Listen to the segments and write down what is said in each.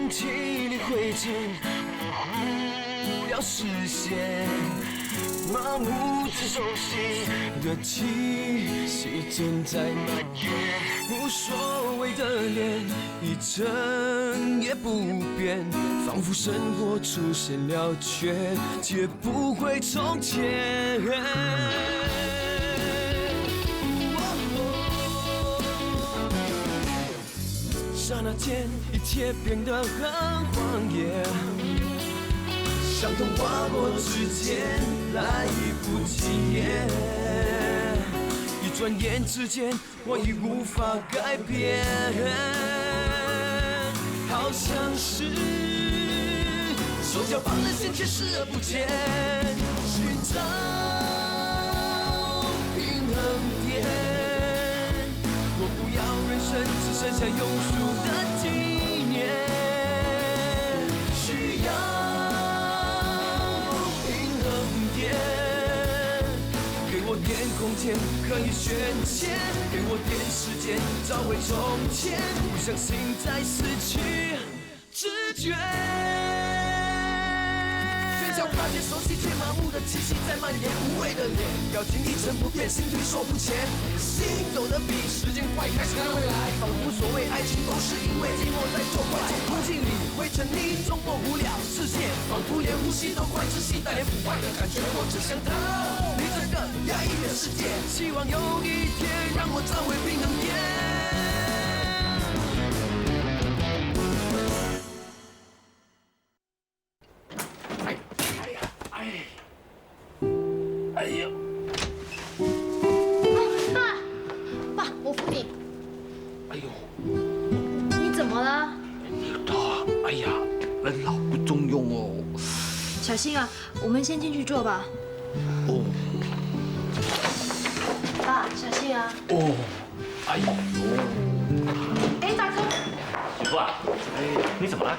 空气里灰尘不了视线，麻木着熟悉的气息正在蔓延。无所谓的脸一成也不变，仿佛生活出现了缺，却不会从前。刹那间，一切变得很荒野，伤痛划过指尖，来不及演。一转眼之间，我已无法改变，好像是手脚放任线却视而不见，寻找平衡点。我不要人生只剩下庸俗的纪念，需要平衡点，给我点空间可以选前，给我点时间找回从前，不相信再失去知觉。喧嚣那些熟悉却麻木的气息在蔓延，无谓的脸，表情一成不变，心推手不前，心走得比时间快，开始看未来，仿佛所谓爱情都是因为寂寞在作怪，空气里会沉溺，终过不了视线，仿佛连呼吸都快窒息，带点腐坏的感觉，我只想逃离这个压抑的世界，希望有一天让我找回平衡点。哎呀！爸，我扶你。哎呦，你怎么了？哎呀，人老不中用哦。小心啊，我们先进去坐吧。哦。爸，小心啊。哦。哎呦。哎，大哥。媳妇啊，你怎么了？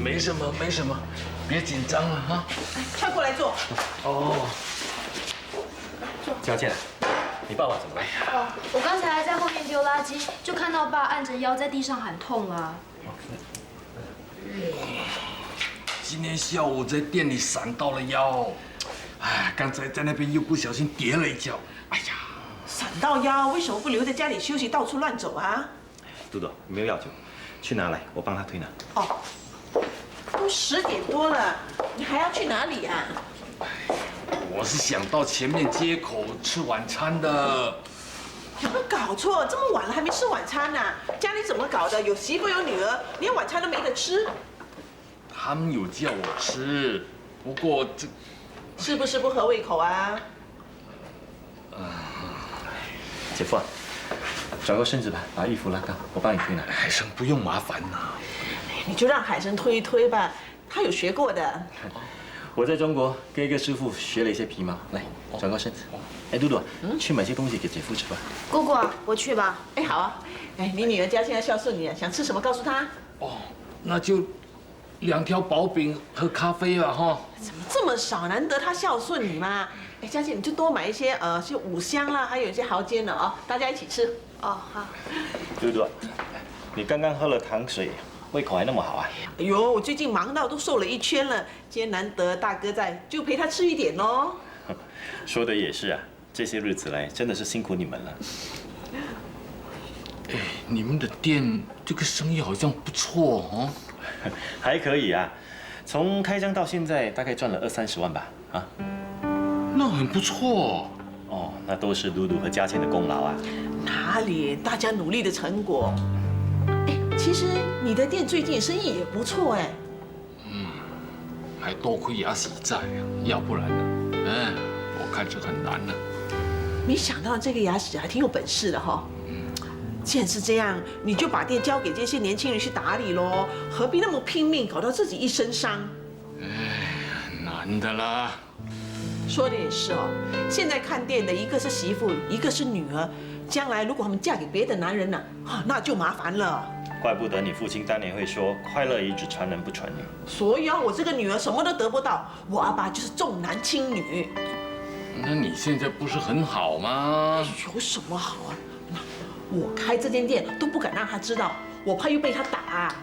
没什么，没什么，别紧张了哈。快过来坐。哦。佳倩，你爸爸怎么了？哦，我刚才在后面丢垃圾，就看到爸按着腰在地上喊痛了。今天下午在店里闪到了腰，哎，刚才在那边又不小心跌了一跤，哎呀，闪到腰，为什么不留在家里休息，到处乱走啊？嘟嘟，没有要求，去拿来，我帮他推拿。哦，都10点多了，你还要去哪里啊？我是想到前面街口吃晚餐的。有没有搞错？这么晚了还没吃晚餐呢？家里怎么搞的？有媳妇有女儿，连晚餐都没得吃。他们有叫我吃，不过这是不是不合胃口啊？姐夫啊，转过身子吧，把衣服拉高，我帮你推拿。海生不用麻烦呐。你就让海生推一推吧，他有学过的。我在中国跟一个师傅学了一些皮毛，来，转过身子。哎，嘟嘟，去买些东西给姐夫吃吧。姑姑，我去吧。哎，好啊。哎，你女儿家现在孝顺你，想吃什么告诉她。哦，那就2条薄饼和咖啡吧，哈。怎么这么少？难得她孝顺你嘛。哎，佳倩，你就多买一些就5香啦，还有一些蚝煎的啊，大家一起吃。哦，好。嘟嘟，你刚刚喝了糖水，胃口还那么好啊？哎呦，我最近忙到都瘦了1圈了，今天难得大哥在，就陪他吃一点喽。说的也是啊，这些日子来真的是辛苦你们了。哎，你们的店这个生意好像不错哦。还可以啊，从开张到现在大概赚了20-30万吧，啊？那很不错。哦，那都是嘟嘟和佳倩的功劳啊。哪里，大家努力的成果。哎，其实你的店最近生意也不错哎。还多亏牙喜在啊，要不然呢，我看是很难的。没想到这个牙齿还挺有本事的哈。既然是这样，你就把店交给这些年轻人去打理喽，何必那么拼命，搞到自己一身伤？难的啦。说的也是哦，现在看店的一个是媳妇，一个是女儿，将来如果他们嫁给别的男人呢，那就麻烦了。怪不得你父亲当年会说“快乐一直传人不传女”。所以啊，我这个女儿什么都得不到，我阿爸就是重男轻女。那你现在不是很好吗？有什么好啊？我开这间店都不敢让他知道，我怕又被他打。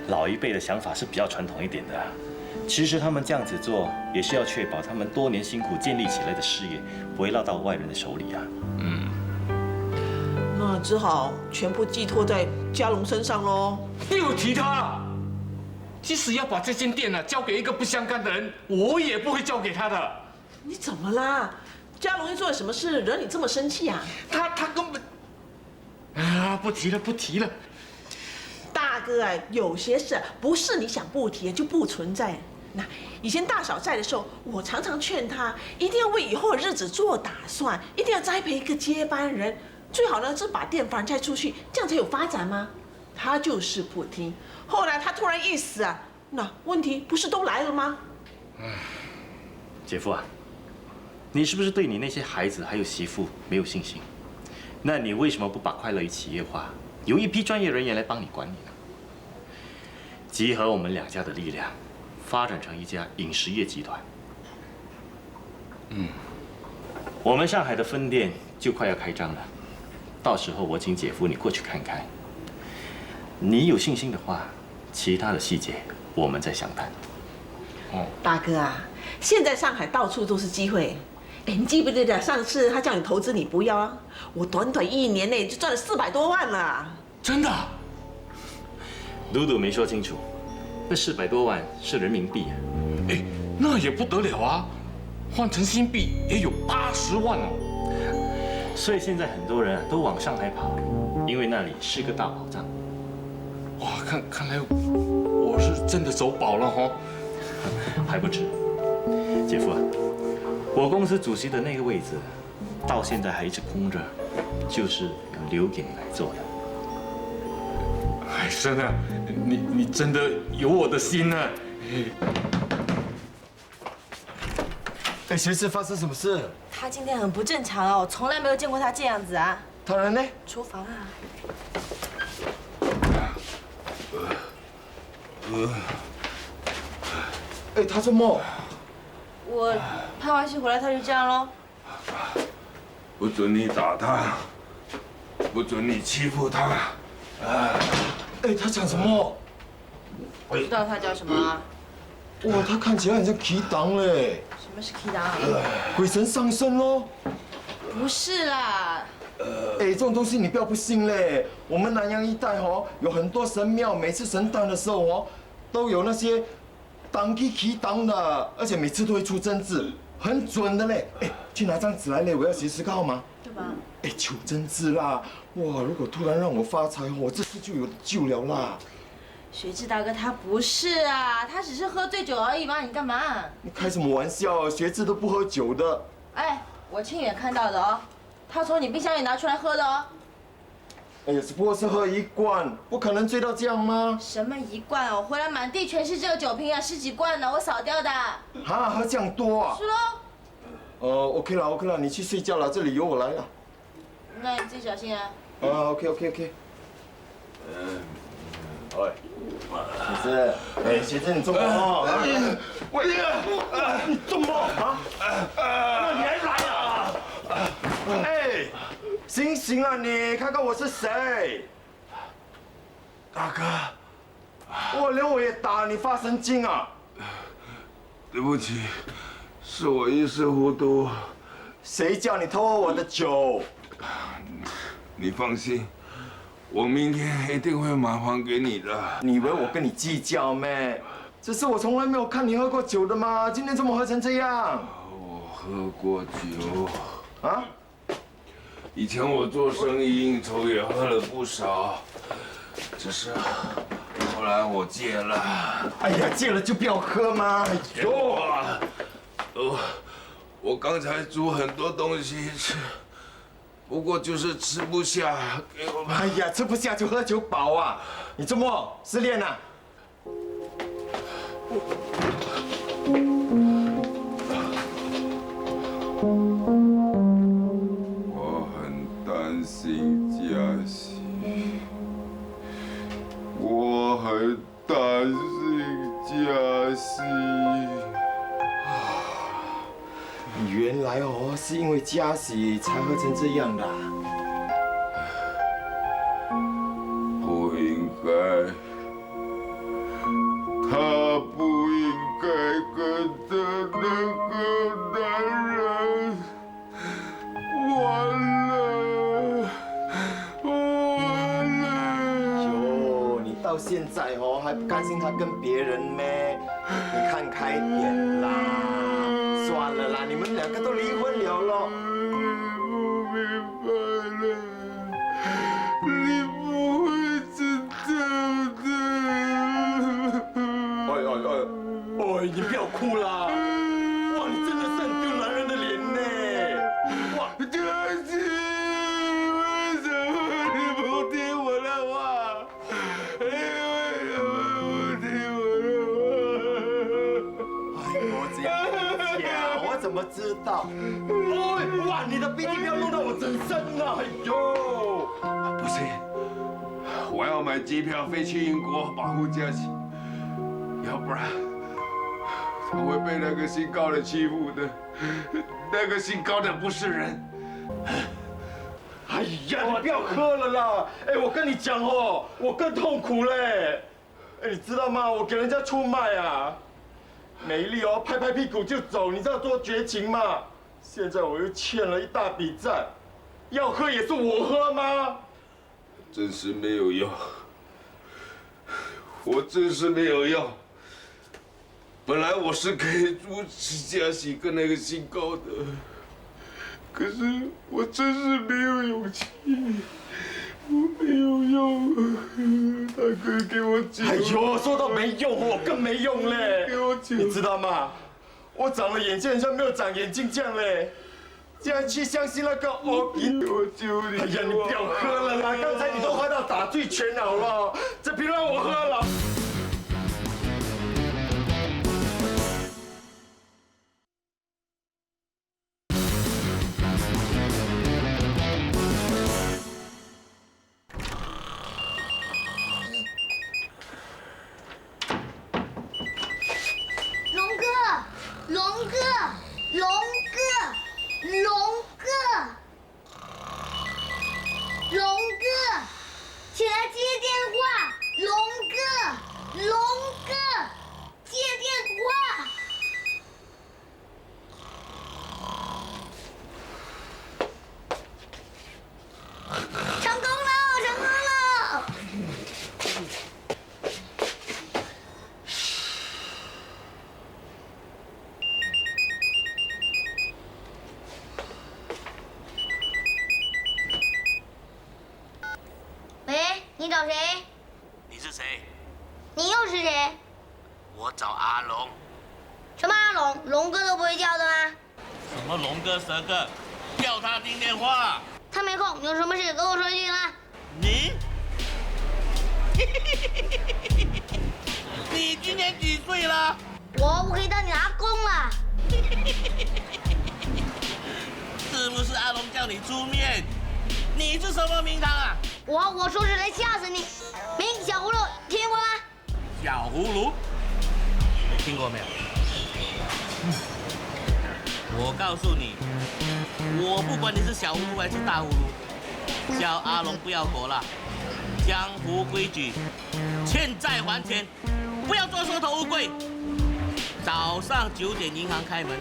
老一辈的想法是比较传统一点的。其实他们这样子做，也是要确保他们多年辛苦建立起来的事业不会落到外人的手里啊。那只好全部寄托在嘉龙身上喽。又提他了。即使要把这间店交给一个不相干的人，我也不会交给他的。你怎么啦？嘉龙又做了什么事惹你这么生气啊？他根本……不提了。大哥啊，有些事不是你想不提就不存在。那以前大嫂在的时候，我常常劝她一定要为以后的日子做打算，一定要栽培一个接班人，最好呢是把店房拆出去，这样才有发展吗？她就是不听。后来她突然一死啊，那问题不是都来了吗？姐夫啊，你是不是对你那些孩子还有媳妇没有信心？那你为什么不把快乐与企业化，由一批专业人员来帮你管理呢？集合我们2家的力量，发展成一家饮食业集团。我们上海的分店就快要开张了，到时候我请姐夫你过去看看。你有信心的话，其他的细节我们再详谈。大哥啊，现在上海到处都是机会。哎，你记不记得上次他叫你投资你不要啊？我短短1年内就赚了400多万了。真的？嘟嘟没说清楚，那400多万是人民币啊。哎，那也不得了啊，换成新币也有80万哦。所以现在很多人都往上海跑，因为那里是个大宝藏。哇，看来我是真的走饱了哈。还不止，姐夫啊，我公司主席的那个位置，到现在还一直空着，就是留给你来做的。海生啊，你真的有我的心啊！哎，学子发生什么事？他今天很不正常哦，我从来没有见过他这样子啊。他人呢？厨房啊。哎，他怎么？我拍完戏回来他就这样喽。不准你打他，不准你欺负他。哎，他讲什么？不知道他叫什么啊？哇，他看起来很像提档嘞。什么是 K 档？鬼神上身喽！不是啦。哎，这种东西你不要不信嘞。我们南洋一带有很多神庙，每次神诞的时候都有那些当去提档的，而且每次都会出真字，很准的嘞。哎，去拿张纸来嘞，我要写10个号码。对吧？哎，求真字啦！哇，如果突然让我发财，我这次就有救了啦。学志大哥他不是啊，他只是喝醉酒而已嘛，你干嘛？你开什么玩笑？学智都不喝酒的。哎，我亲眼看到的哦，他从你冰箱里拿出来喝的哦。哎呀，只不过是喝1罐，不可能醉到这样吗？什么1罐哦，回来满地全是这个酒瓶啊，10几罐呢，我扫掉的。哈，喝这样多啊？是喽。OK 了，你去睡觉了，这里由我来了。那你自己小心啊。OK。喂，学子，哎，学子你怎么了？喂，你怎么啊？你还来啊？哎，醒啊你，看看我是谁？大哥，连我也打你，发神经啊！对不起，是我一时糊涂。谁叫你偷喝我的酒？你放心，我明天一定会马还给你的。你以为我跟你计较咩？只是我从来没有看你喝过酒的嘛，今天怎么喝成这样？我喝过酒啊？以前我做生意应酬也喝了不少，只是后来我戒了。哎呀，戒了就不要喝嘛！哎呦，我刚才煮很多东西吃，不过就是吃不下，给我吧。哎呀，吃不下就喝酒饱啊！你这么失恋啊？我很担心嘉熙，我很担心嘉熙。你原来是因为嘉喜才喝成这样的啊。不应该，到现在哦，还不甘心他跟别人咩？你看开点啦，算了啦，你们两个都离婚了咯。你不会知道的。哎，你不要哭啦！哇，你真的是很丢男人的脸呢！哇，对不起，为什么你不听我的话？为什么不听我的话？哎，我这样跟你讲，我怎么知道？哎，哇，你的鼻涕不要弄到我整身了！哎呦，不行，我要买机票飞去英国保护佳琪，要不然他会被那个姓高的欺负的。那个姓高的不是人。哎呀，你不要喝了啦！哎，我跟你讲哦，我更痛苦嘞。哎，你知道吗？我给人家出卖啊，美丽哦，拍拍屁股就走，你知道多绝情吗？现在我又欠了一大笔债，要喝也是我喝吗？真是没有用，我真是没有用。本来我是可以阻止佳琪跟那个姓高的，可是我真是没有勇气，我没有用。大哥给我救！哎呦，说到没用，我更没用嘞！给我救！你知道吗？我长了眼睛，人家没有长眼睛这样嘞。竟然去相信那个欧银，我救你！哎呀，你不要喝了啦！刚才你都喝到打醉拳了了，这别让我喝了。龙哥，龙哥，龙哥，龙哥，龙哥，起来接电话，龙哥，龙哥，接电话。成功了，成功了！喂，你找谁？你是谁？你又是谁？我找阿龙。什么阿龙？龙哥都不会叫的吗？什么龙哥蛇哥？叫他听电话。他没空，有什么事跟我说就行了。你？你今年几岁了？我可以当你阿公了。是不是阿龙叫你出面？你是什么名堂啊？我说是来吓死你。名小葫芦，听过吗？小葫芦？你听过没有？我告诉你，我不管你是小葫芦还是大葫芦，叫阿龙不要活了。江湖规矩，欠债还钱，不要做缩头乌龟。早上9点银行开门，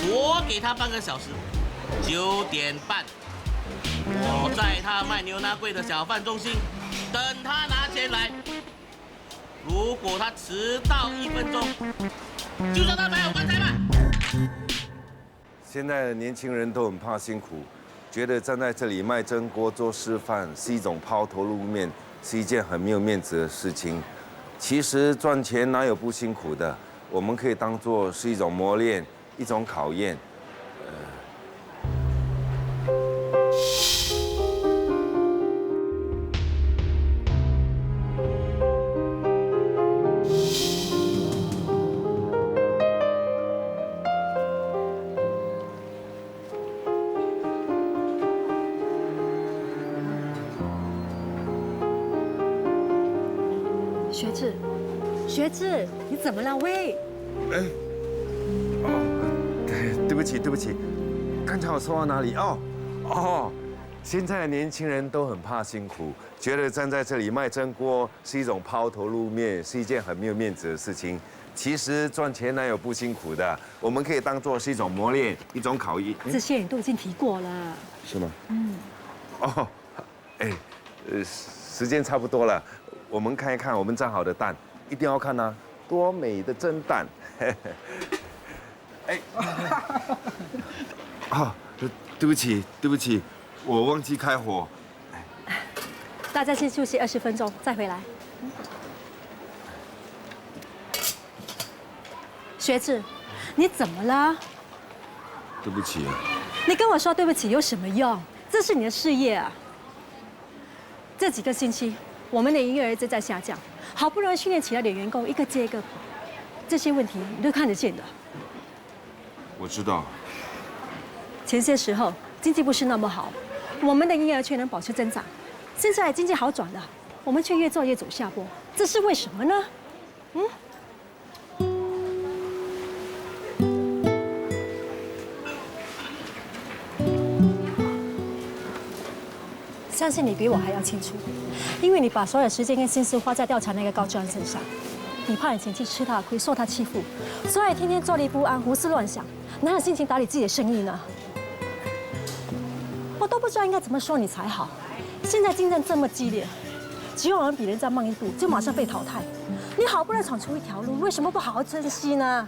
我给他半个小时，9点半，我在他卖牛腩柜的小贩中心等他拿钱来。如果他迟到1分钟，就让他买我棺材吧。现在的年轻人都很怕辛苦，觉得站在这里卖蒸锅做示范是一种抛头露面，是一件很没有面子的事情。其实赚钱哪有不辛苦的？我们可以当做是一种磨练，一种考验。学志，学志，你怎么了喂？哎，对不起，对不起，刚才我说到哪里？现在的年轻人都很怕辛苦，觉得站在这里卖蒸锅是一种抛头露面，是一件很没有面子的事情。其实赚钱哪有不辛苦的？我们可以当做是一种磨练，一种考验。这些你都已经提过了。是吗？时间差不多了，我们看一看我们蒸好的蛋，一定要看啊，多美的蒸蛋！哎，啊，对不起，对不起，我忘记开火。大家先休息20分钟，再回来。学志，你怎么了？对不起啊。你跟我说对不起有什么用？这是你的事业啊。这几个星期，我们的营业额一直在下降，好不容易训练起来的员工一个接一个，这些问题你都看得见的。我知道。前些时候经济不是那么好，我们的营业额却能保持增长。现在经济好转了，我们却越做越走下坡，这是为什么呢？相信你比我还要清楚，因为你把所有时间跟心思花在调查那个高志安身上。你怕你前妻吃他的亏，受他欺负，所以天天坐立不安，胡思乱想，哪有心情打理自己的生意呢？我都不知道应该怎么说你才好。现在竞争这么激烈，只有人比人家慢一步，就马上被淘汰。你好不容易闯出一条路，为什么不好好珍惜呢？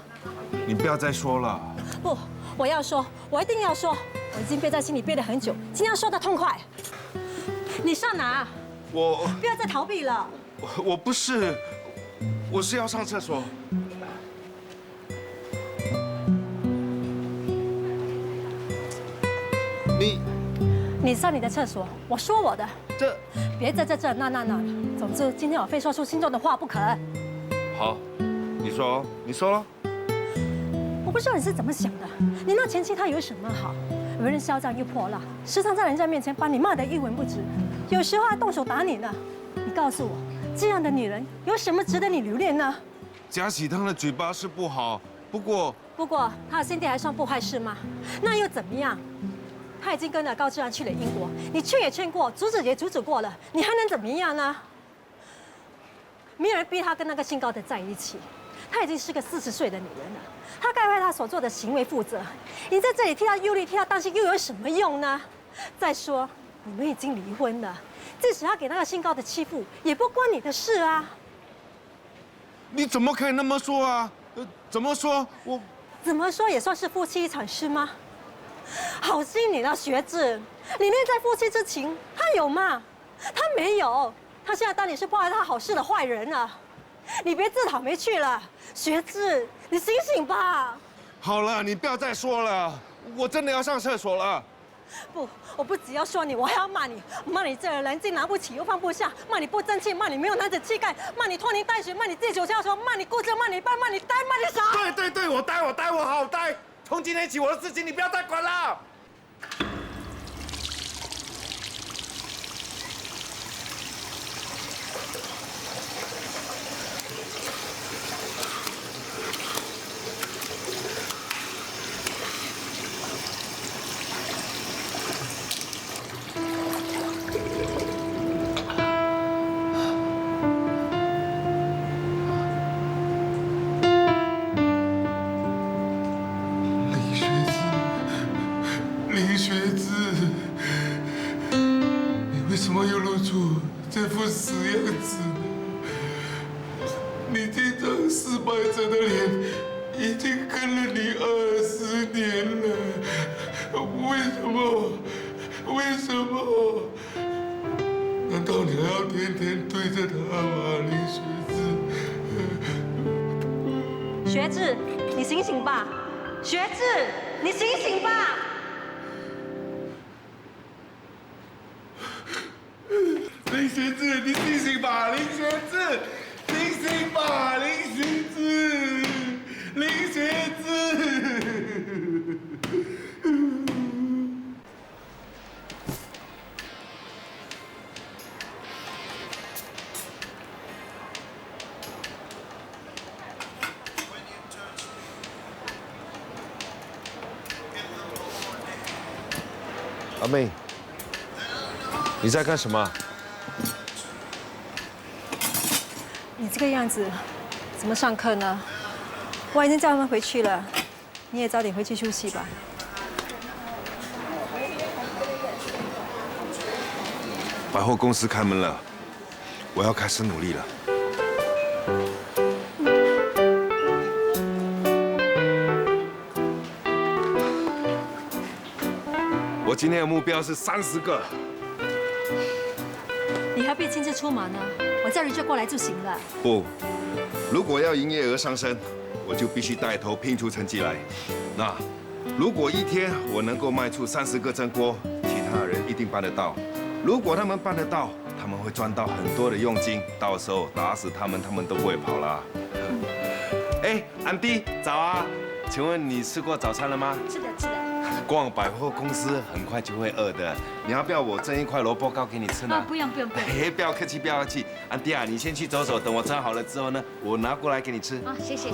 你不要再说了。不，我要说，我一定要说，我已经憋在心里憋了很久，今天要说得痛快。你上哪？我不要再逃避了。我不是，我是要上厕所。你上你的厕所，我说我的。别在这那了。总之，今天我非说出心中的话不可。好，你说了。我不知道你是怎么想的，你那前妻她有什么好？为人嚣张又泼辣，时常在人家面前把你骂得一文不值，有时候还动手打你呢。你告诉我，这样的女人有什么值得你留恋呢？贾喜汤的嘴巴是不好，不过她的身体还算不坏是吗？那又怎么样？她已经跟着高志安去了英国，你劝也劝过，阻止也阻止过了，你还能怎么样呢？没有人逼她跟那个姓高的在一起，她已经是个40岁的女人了。他该为他所做的行为负责，你在这里替他忧虑、替他担心，又有什么用呢？再说，你们已经离婚了，即使他给那个姓高的欺负，也不关你的事啊。你怎么可以那么说啊？怎么说？我怎么说也算是夫妻一场是吗？好心你了，学子，你内在夫妻之情，他有吗？他没有，他现在当你是破坏他好事的坏人啊！你别自讨没趣了，学子，你醒醒吧！好了，你不要再说了，我真的要上厕所了。不，我不只要说你，我还要骂你，骂你这人竟拿不起又放不下，骂你不争气，骂你没有男子气概，骂你拖泥带水，骂你借酒浇愁，骂你固执，骂你笨，骂你呆，骂你傻。对，我呆，我好呆。从今天起，我的事情你不要再管了。林学子，你为什么又露出这副死样子呢？你这张失败者的脸已经跟了你20年了，为什么？难道你还要天天对着他吗，林学子？学子，你醒醒吧！学子，你醒醒吧！林学子，你醒醒吧！林学子，醒醒吧！林学子，林学子。阿妹，你在干什么？你这个样子，怎么上课呢？我已经叫他们回去了，你也早点回去休息吧。百货公司开门了，我要开始努力了。我今天的目标是30个。你何必亲自出马呢？我叫人就过来就行了。不，如果要营业额上升，我就必须带头拼出成绩来。那如果一天我能够卖出30个蒸锅，其他人一定办得到。如果他们办得到，他们会赚到很多的佣金，到时候打死他们都不会跑啦。哎，安迪，早啊！请问你吃过早餐了吗？吃的吃的。逛百货公司很快就会饿的，你要不要我蒸一块萝卜糕给你吃呢？啊，不用。哎，不要客气，不要客气。安迪啊，你先去走走，等我蒸好了之后呢，我拿过来给你吃。啊，谢谢。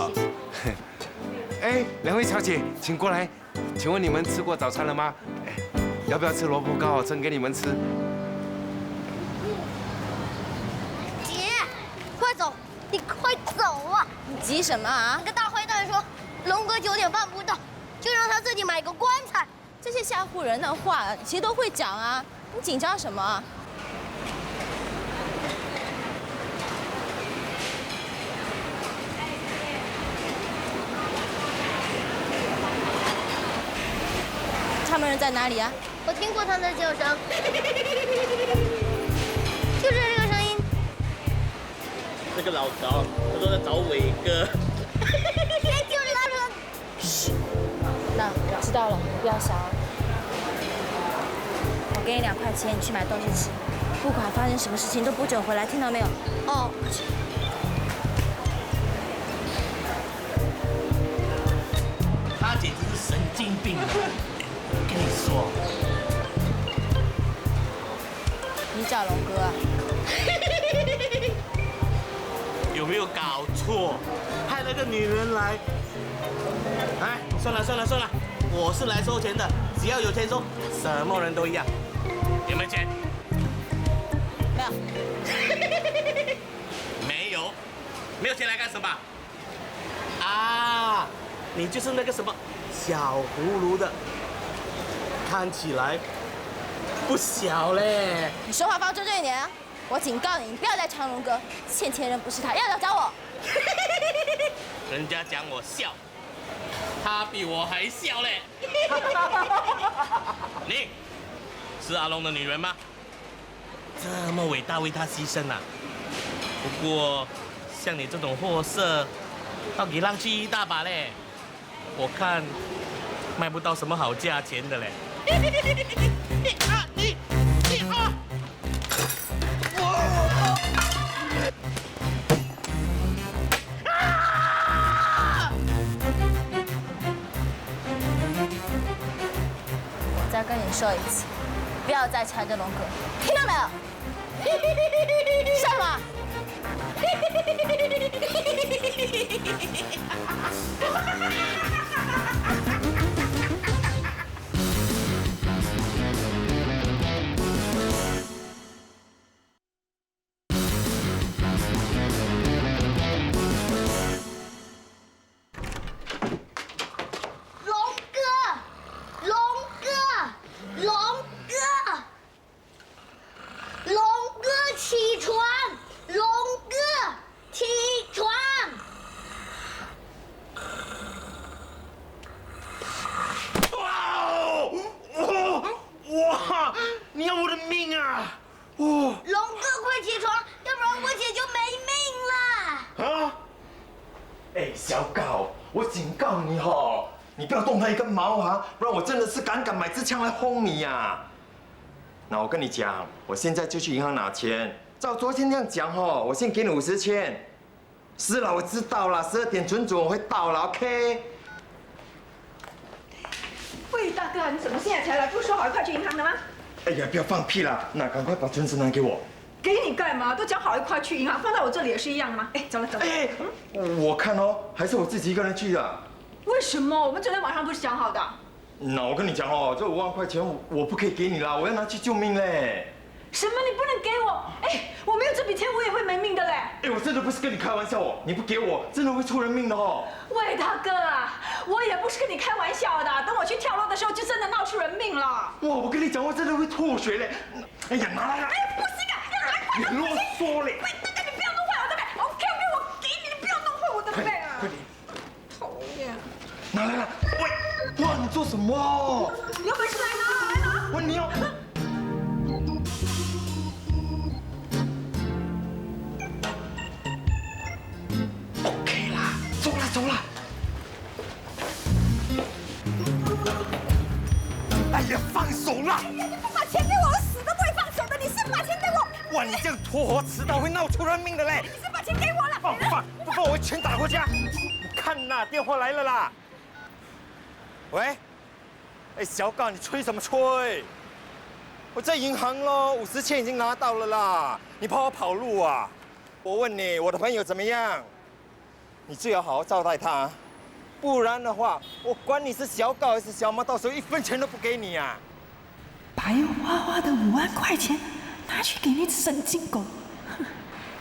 哎，两位小姐，请过来。请问你们吃过早餐了吗？哎，要不要吃萝卜糕？蒸给你们吃。姐，快走！你快走啊！你急什么啊？那个大坏蛋说龙哥9点半不到，就让他自己买个棺材。这些吓唬人的话，其实都会讲啊。你紧张什么啊？他们人在哪里啊？我听过他的叫声，就是这个声音。这个老高，他说在找伟哥。就是他说。嘘，那知道了，不要想。我给你2块钱，你去买东西吃，不管发生什么事情都不准回来，听到没有？哦。他简直是神经病啊！我跟你说，你找龙哥啊？有没有搞错？派那个女人来？哎，算了，我是来收钱的，只要有钱收，什么人都一样。有没有钱？没有。没有钱来干什么？啊，你就是那个什么小葫芦的，看起来不小嘞。你说话放正一点啊！我警告你，你不要再抢龙哥，欠钱人不是他，要找我。人家讲我笑，他比我还笑嘞。你是阿龙的女人吗？这么伟大，为他牺牲啊！不过像你这种货色，倒给浪去一大把嘞。我看卖不到什么好价钱的嘞。我再跟你说一次，不要再缠着龙哥，听到没有？笑什么？小高，我警告你哈，你不要动他一根毛啊，不然我真的是敢买支枪来轰你呀！那我跟你讲，我现在就去银行拿钱，照昨天那样讲哈，我先给你50千。是了，我知道了，12点准我会到了 ，OK。喂，大哥，你怎么现在才来？不是说好一块去银行的吗？哎呀，不要放屁啦！那赶快把存折拿给我。给你干嘛？都讲好一块去银行，放在我这里也是一样的吗？哎，走了。哎，我看哦，还是我自己一个人去的。为什么？我们昨天晚上不是讲好的？那我跟你讲哦，这5万块钱我不可以给你啦，我要拿去救命嘞。什么？你不能给我？哎，我没有这笔钱，我也会没命的嘞。哎，我真的不是跟你开玩笑哦，你不给我，真的会出人命的哦。喂，大哥啊，我也不是跟你开玩笑的，等我去跳楼的时候，就真的闹出人命了。哇，我跟你讲，我真的会吐血嘞。哎呀，拿来！哎，不行啊，要拿快你啰嗦嘞！大哥，你不要弄坏我的背。OK，我给你，你不要弄坏我的背啊！快点，讨厌！拿来了。喂，哇，你做什么？你有本事来拿！喂，你要。OK 啦，走了走了。哎呀，放手啦！你不把钱给我，我死都不会放手的。你先把钱给我。哇，你这样拖活迟早会闹出人命的嘞！你先把钱给我了。不放我会全打回家。你看呐，电话来了啦。喂，哎，小高，你催什么催？我在银行咯，50千已经拿到了啦。你怕我跑路啊？我问你，我的朋友怎么样？你最好好好招待他，不然的话，我管你是小高还是小猫，到时候1分钱都不给你啊！白花花的5万块钱拿去给那只神经狗，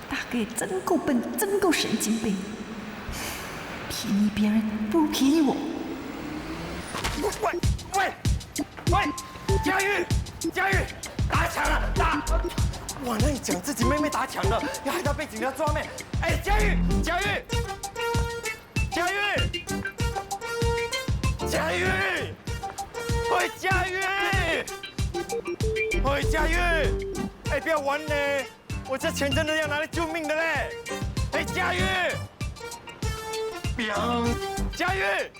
大哥也真够笨，真够神经病。便宜别人不如便宜我。喂，佳玉，打抢了，打！哇，那你讲自己妹妹打抢了，要害她被警察抓咩？哎，佳玉，喂，佳玉，哎，不要玩嘞，我这钱真的要拿来救命的嘞！哎，佳玉，佳玉。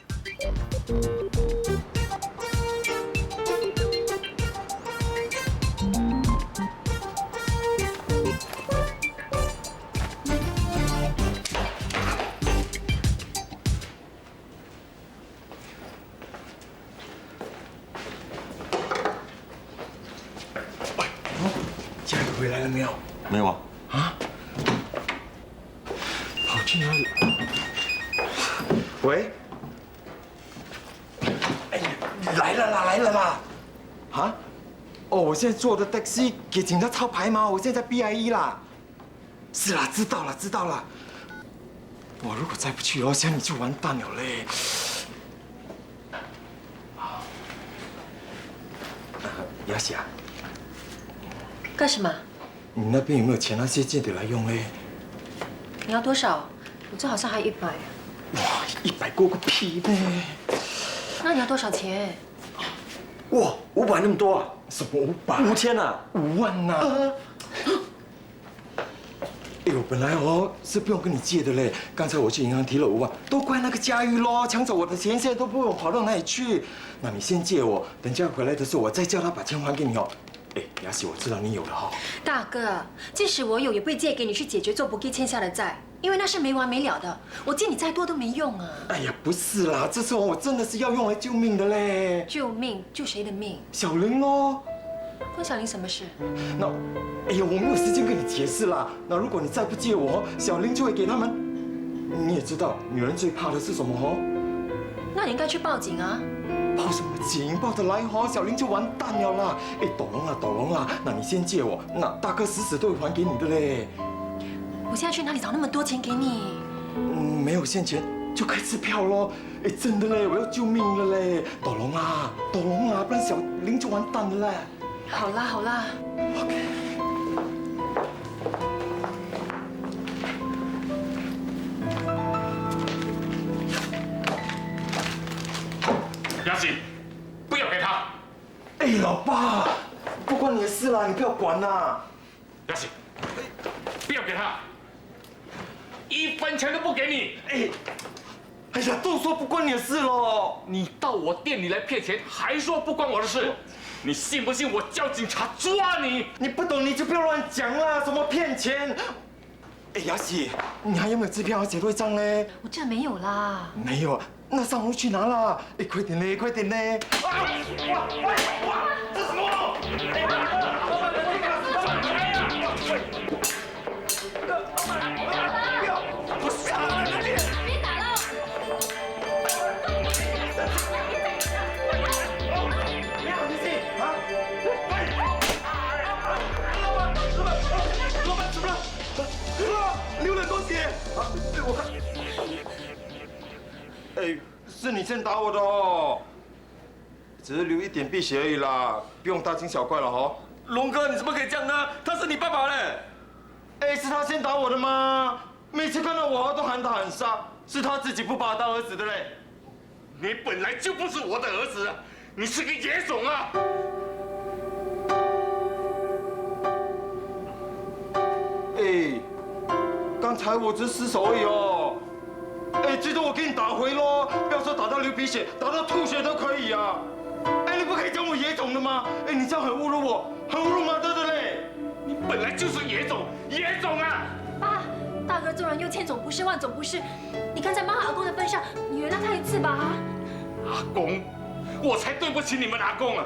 佳玉回来了没有？没有啊。啊？跑去哪里？喂？哎，来了啦！啊？哦，我现在坐的 taxi 给警察抄牌吗？我现在 BIE 啦。是啦，知道了。我如果再不去哦，想你就完蛋了嘞。雅喜啊。干什么？你那边有没有钱啊？借点来用嘞。你要多少？我这好像还100。哇，100过个屁呢！那你要多少钱？哇，500那么多啊？什么500？5000啊？5万呐！哎呦，本来是不用跟你借的嘞。刚才我去银行提了5万，都怪那个佳玉咯，抢走我的钱，现在都不知道跑到哪里去。那你先借我，等佳玉回来的时候，我再叫他把钱还给你哦。哎，雅喜，我知道你有的哈。大哥，即使我有，也不会借给你去解决做不给欠下的债，因为那是没完没了的。我借你再多都没用啊。哎呀，不是啦，这次我真的是要用来救命的嘞。救命？救谁的命？小玲咯。关小玲什么事？那，哎呀，我没有时间跟你解释啦。那如果你再不借我，小玲就会给他们。你也知道，女人最怕的是什么哦？那你应该去报警啊。报什么警？报得来小玲就完蛋了啦！哎，斗龙啦，那你先借我，那大哥死都会还给你的嘞。我现在去哪里找那么多钱给你？没有现钱就开支票咯。哎，真的嘞，我要救命了嘞！斗龙啊，不然小玲就完蛋了嘞。好啦。OK。雅喜，不要给他。哎，老爸，不关你的事啦，你不要管啦。雅喜，不要给他，1分钱都不给你。哎呀，都说不关你的事咯。你到我店里来骗钱，还说不关我的事，你信不信我叫警察抓你？你不懂你就不要乱讲啦，什么骗钱？哎，雅喜，你还有没有支票写对账嘞？我这没有啦。没有。那上楼去拿啦！哎，快点嘞！哇！这什么？不是啊！别打了！没有力气啊！老板，怎么了？流了很多血啊！我看。哎，是你先打我的哦，只是流一点鼻血而已啦，不用大惊小怪了哈。龙哥，你怎么可以这样呢？他是你爸爸嘞！哎，是他先打我的吗？每次看到我都喊打喊杀，是他自己不把他当儿子的嘞。你本来就不是我的儿子，你是个野种啊！哎，刚才我只是失手而已哦。哎，最多我给你打回咯，不要说打到流鼻血，打到吐血都可以啊。哎，你不可以讲我野种的吗？哎，你这样很侮辱我，很侮辱马德的嘞。你本来就是野种，野种啊！爸，大哥做人又千种不是万种不是，你看在妈和阿公的份上，你原谅他一次吧。阿公，我才对不起你们阿公啊！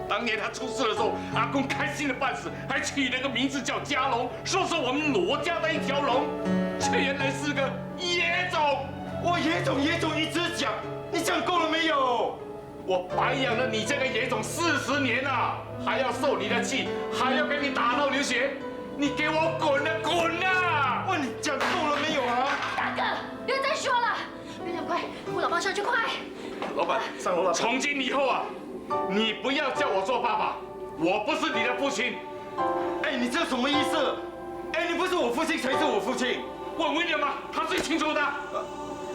当年他出事的时候，阿公开心的半死，还取了个名字叫家龙，说是我们罗家的一条龙，却原来是个野种。我野种，一直讲，你讲够了没有？我白养了你这个野种40年了，还要受你的气，还要给你打到流血，你给我滚啊滚啊！哇，你讲够了没有啊？大哥，不要再说了，月亮快，扶老爸上去快！老板，上楼了。从今以后啊，你不要叫我做爸爸，我不是你的父亲。哎，你这什么意思？哎，你不是我父亲，谁是我父亲？问威廉吗？他最清楚的。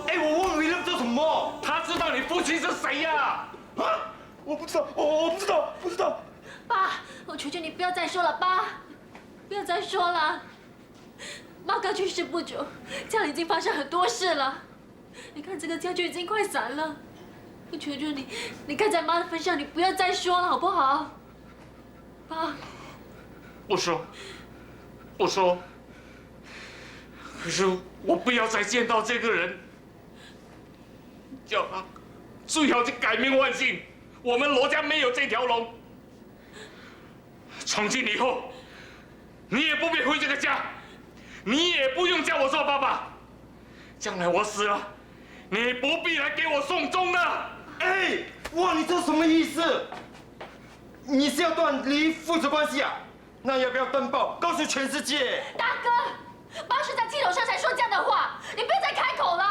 哎，我问威廉做什么？他知道你父亲是谁呀？啊！我不知道，我不知道，不知道。爸，我求求你不要再说了，爸，不要再说了。妈刚去世不久，家里已经发生很多事了，你看这个家就已经快散了。我求求你，你看在妈的份上，你不要再说了，好不好？爸，不说，不说。可是我不要再见到这个人，叫他最好就改名换姓。我们罗家没有这条龙。从今以后，你也不必回这个家，你也不用叫我做爸爸。将来我死了，你不必来给我送终的。哎，哇，你这什么意思？你是要断离父子关系啊？那要不要登报告诉全世界？大哥，妈是在气头上才说这样的话，你不要再开口了。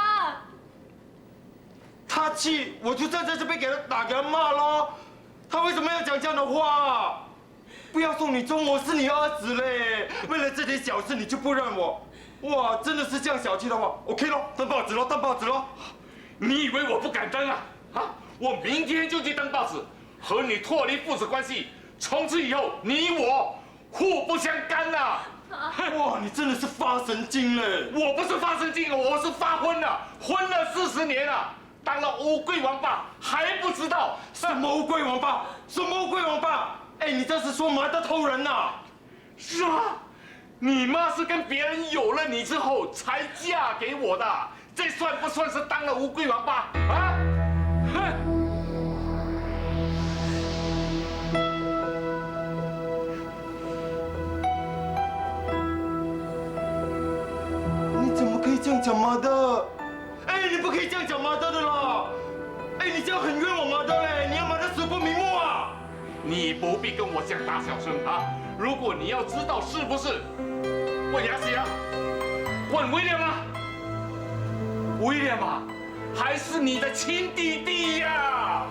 他气，我就站在这边给他打给他骂咯。他为什么要讲这样的话？不要送你终，我是你儿子嘞。为了这点小事你就不认我？哇，真的是这样小气的话 ，OK 咯，登报纸咯，登报纸咯。你以为我不敢登啊？啊！我明天就去登报纸，和你脱离父子关系，从此以后你我互不相干了。哇，你真的是发神经嘞！我不是发神经，我是发昏了，昏了40年了，当了乌龟王八还不知道什么乌龟王八？什么乌龟王八？哎，你这是说马德偷人呐？是啊，你妈是跟别人有了你之后才嫁给我的，这算不算是当了乌龟王八啊？哼！你怎么可以这样讲马德？哎，你不可以这样讲马德的啦！哎，你这样很冤枉马德嘞，你要马德死不瞑目啊！你不必跟我讲大小声啊！如果你要知道是不是，问亚西啊，问威廉吗？威廉啊，还是你的亲弟弟呀！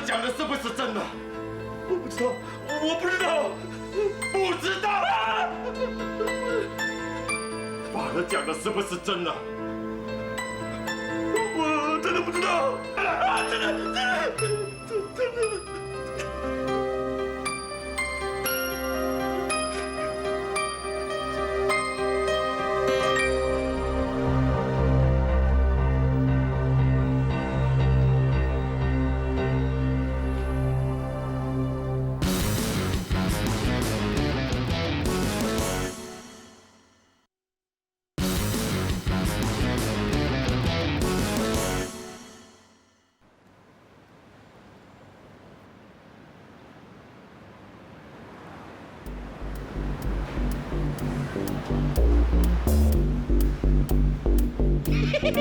讲的是不是真的？我不知道，我不知道，不知道啊！法德讲的是不是真的？我真的不知道，真的。12:20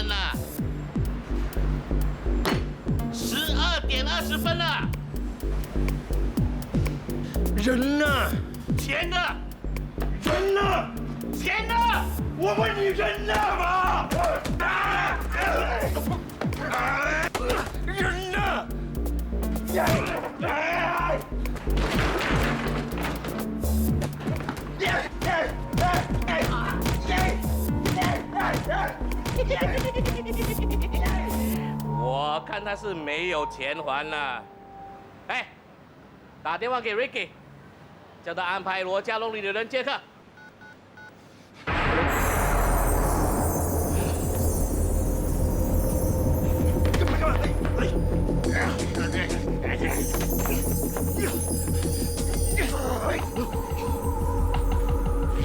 了，12:20了。人呢？钱呢？人呢？钱呢？我问你人呢吗？人呢？我看他是没有钱还了。哎，打电话给 Ricky， 叫他安排罗家龙里的人接客。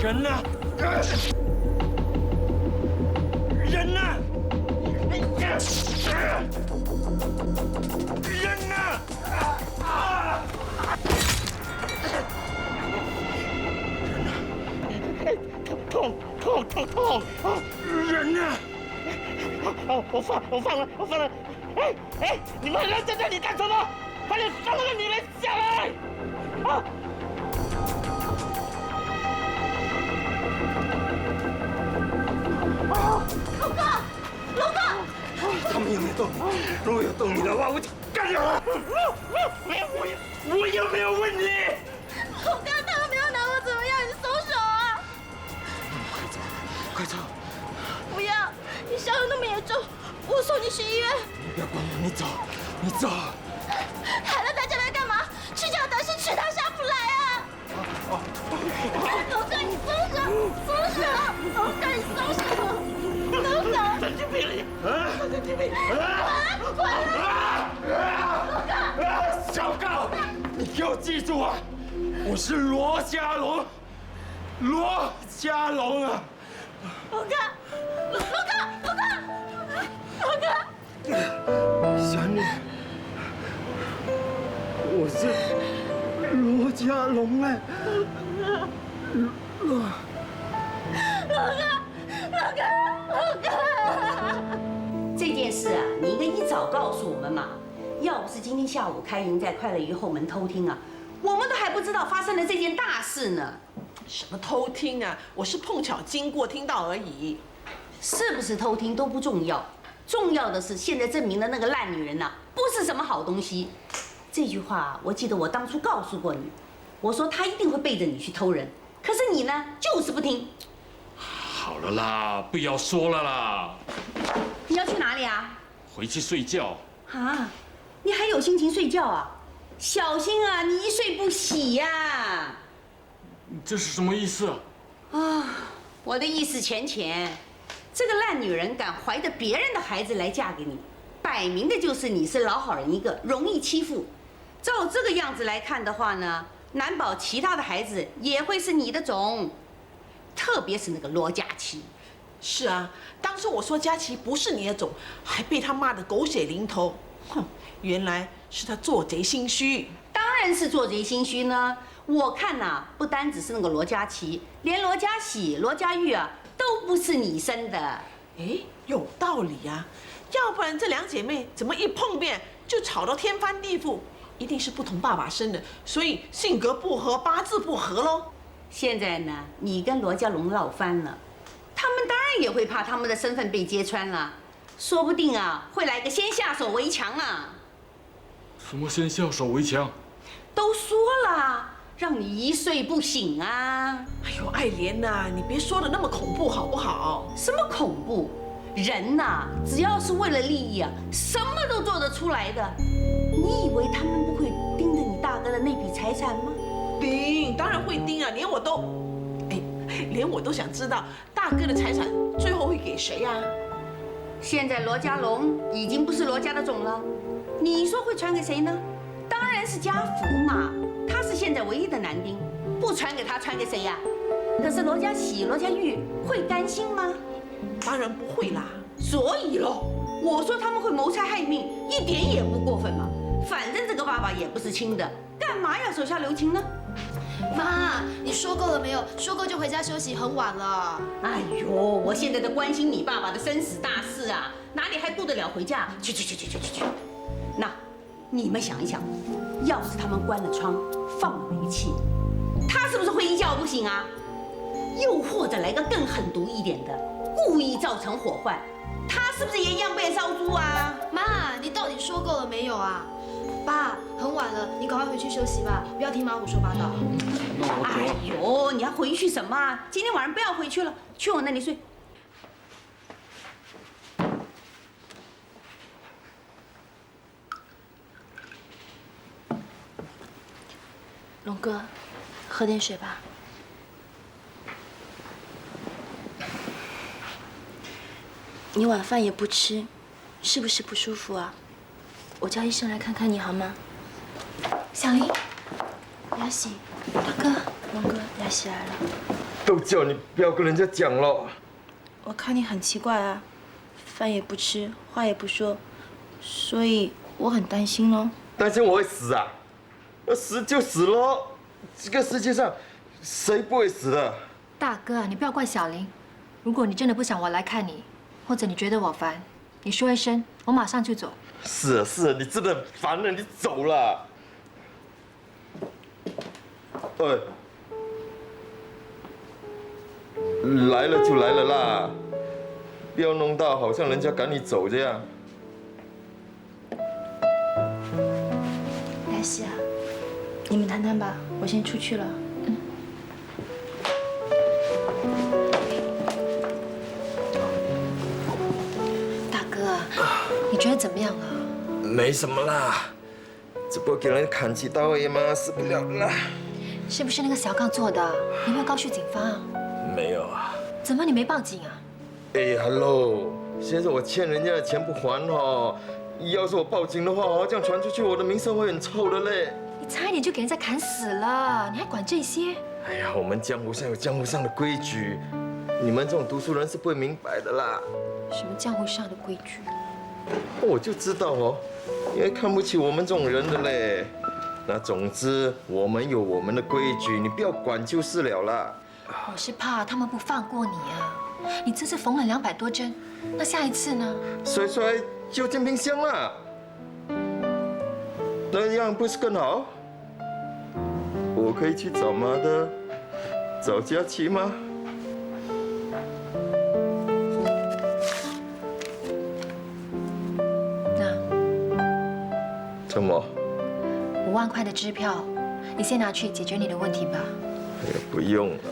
人呢？人呢？人呢？痛！人呢？我放了！哎，你们人在这里干什么？快点放那个女人下来！啊！龙哥！他们有没有动你？如果有动你的话，我就干掉他！我又没有问你。龙哥，他们没有拿我怎么样，你松手啊！快走！不要，你伤得那么严重，我送你去医院。你不要管我，你走。海乐在这边干嘛？去叫德是吃他下不来啊！龙哥，你松手！龙哥，你松手！龙哥，神经病！神经病！滚！龙哥，小告，你给我记住啊！我是罗家龙，罗家龙啊！龙哥，小女，我是罗家龙哎，龙哥，这件事啊，你应该一早告诉我们嘛。要不是今天下午开营在快乐鱼后门偷听啊，我们都还不知道发生了这件大事呢。什么偷听啊？我是碰巧经过听到而已。是不是偷听都不重要，重要的是现在证明了那个烂女人呐，不是什么好东西。这句话我记得我当初告诉过你，我说她一定会背着你去偷人，可是你呢就是不听。好了啦，不要说了啦。你要去哪里啊？回去睡觉。啊，你还有心情睡觉啊？小心啊，你一睡不醒呀！这是什么意思啊？啊，我的意思浅，这个烂女人敢怀着别人的孩子来嫁给你，摆明的就是你是老好人一个，容易欺负。照这个样子来看的话呢，难保其他的孩子也会是你的种，特别是那个罗佳琪。是啊，当初我说佳琪不是你的种，还被他骂得狗血淋头。哼，原来是他做贼心虚。当然是做贼心虚呢。我看呐，不单只是那个罗佳琪，连罗佳喜、罗佳玉啊，都不是你生的。哎，有道理啊，要不然这两姐妹怎么一碰面就吵到天翻地覆？一定是不同爸爸生的，所以性格不合，八字不合喽。现在呢，你跟罗家龙闹翻了，他们当然也会怕他们的身份被揭穿了，说不定啊会来个先下手为强啊。什么先下手为强？都说了，让你一睡不醒啊！哎呦，爱莲呐，你别说的那么恐怖好不好？什么恐怖？人呐，只要是为了利益啊，什么都做得出来的。你以为他们不会盯着你大哥的那笔财产吗？盯，当然会盯啊，连我都想知道大哥的财产最后会给谁呀？现在罗家龙已经不是罗家的种了，你说会传给谁呢？当然是家福嘛，他是现在唯一的男丁，不传给他，传给谁呀？可是罗家喜、罗家玉会甘心吗？当然不会啦。所以咯，我说他们会谋财害命，一点也不过分嘛。反正这个爸爸也不是亲的，干嘛要手下留情呢？妈，你说够了没有？说够就回家休息，很晚了。哎呦，我现在在关心你爸爸的生死大事啊，哪里还顾得了回家？去！那你们想一想，要是他们关了窗，放了煤气，他是不是会一觉不醒啊？又或者来个更狠毒一点的，故意造成火患，他是不是也一样被烧猪啊？妈，你到底说够了没有啊？爸，很晚了，你赶快回去休息吧，不要听妈胡说八道。哎呦，你要回去什么啊？今天晚上不要回去了，去我那里睡。龙哥，喝点水吧。你晚饭也不吃，是不是不舒服啊？我叫医生来看看你好吗？小林，雅喜，大哥，龙哥，雅喜来了。都叫你不要跟人家讲了。我看你很奇怪啊，饭也不吃，话也不说，所以我很担心哦。担心我会死啊？死就死咯，这个世界上谁不会死的？大哥，你不要怪小林。如果你真的不想我来看你，或者你觉得我烦，你说一声，我马上就走。是啊，你真的很烦了，你走了。哎，来了就来了啦，不要弄到好像人家赶你走这样。雅喜啊，你们谈谈吧，我先出去了。大哥，你觉得怎么样啊？没什么啦，只不过给人砍几刀而已嘛，死不了啦。是不是那个小刚做的？你有没有告诉警方？没有啊。怎么你没报警啊？哎 ，hello， 先生，我欠人家的钱不还哦。要是我报警的话哦，这样传出去，我的名声会很臭的嘞。你差一点就给人家砍死了，你还管这些？哎呀，我们江湖上有江湖上的规矩，你们这种读书人是不会明白的啦。什么江湖上的规矩？我就知道哦，因为看不起我们这种人的嘞。那总之，我们有我们的规矩，你不要管就是了啦。我是怕他们不放过你啊！你这次缝了200多针，那下一次呢？摔就进冰箱啦，那样不是更好？我可以去找妈的，找佳琪吗？怎么？5万块的支票，你先拿去解决你的问题吧。也不用了。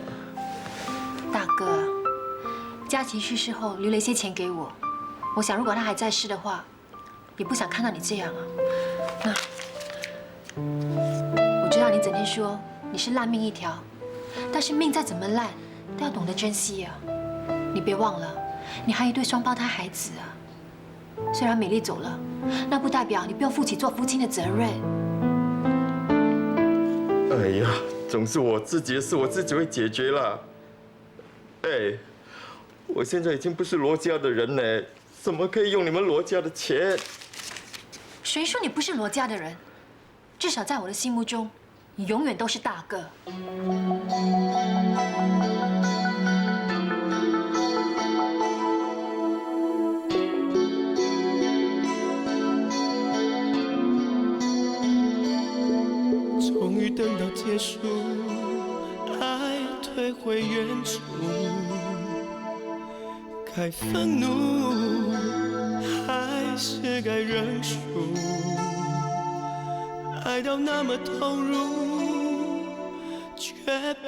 大哥，佳琪去世后留了一些钱给我，我想如果他还在世的话，也不想看到你这样啊。那我知道你整天说你是烂命一条，但是命再怎么烂，都要懂得珍惜啊。你别忘了，你还有一对双胞胎孩子啊。虽然美丽走了，那不代表你不用负起做父亲的责任。哎呀，总是我自己的事，我自己会解决啦。哎，我现在已经不是罗家的人了，怎么可以用你们罗家的钱？谁说你不是罗家的人？至少在我的心目中，你永远都是大哥。终于等到结束，爱退回原处，该愤怒还是该认输？爱到那么投入，却不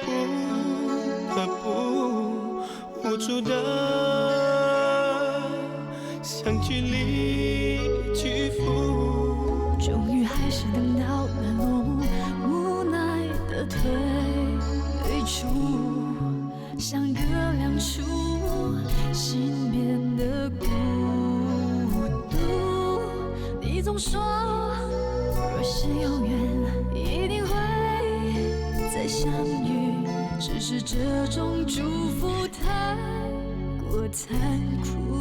得不无助的向距离屈服。终于还是等到了落幕，无奈的退出，像个两处，心变得孤独。你总说，若是永远一定会再相遇，只是这种祝福太过残酷。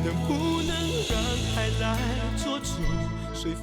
能不能让爱来做主，说服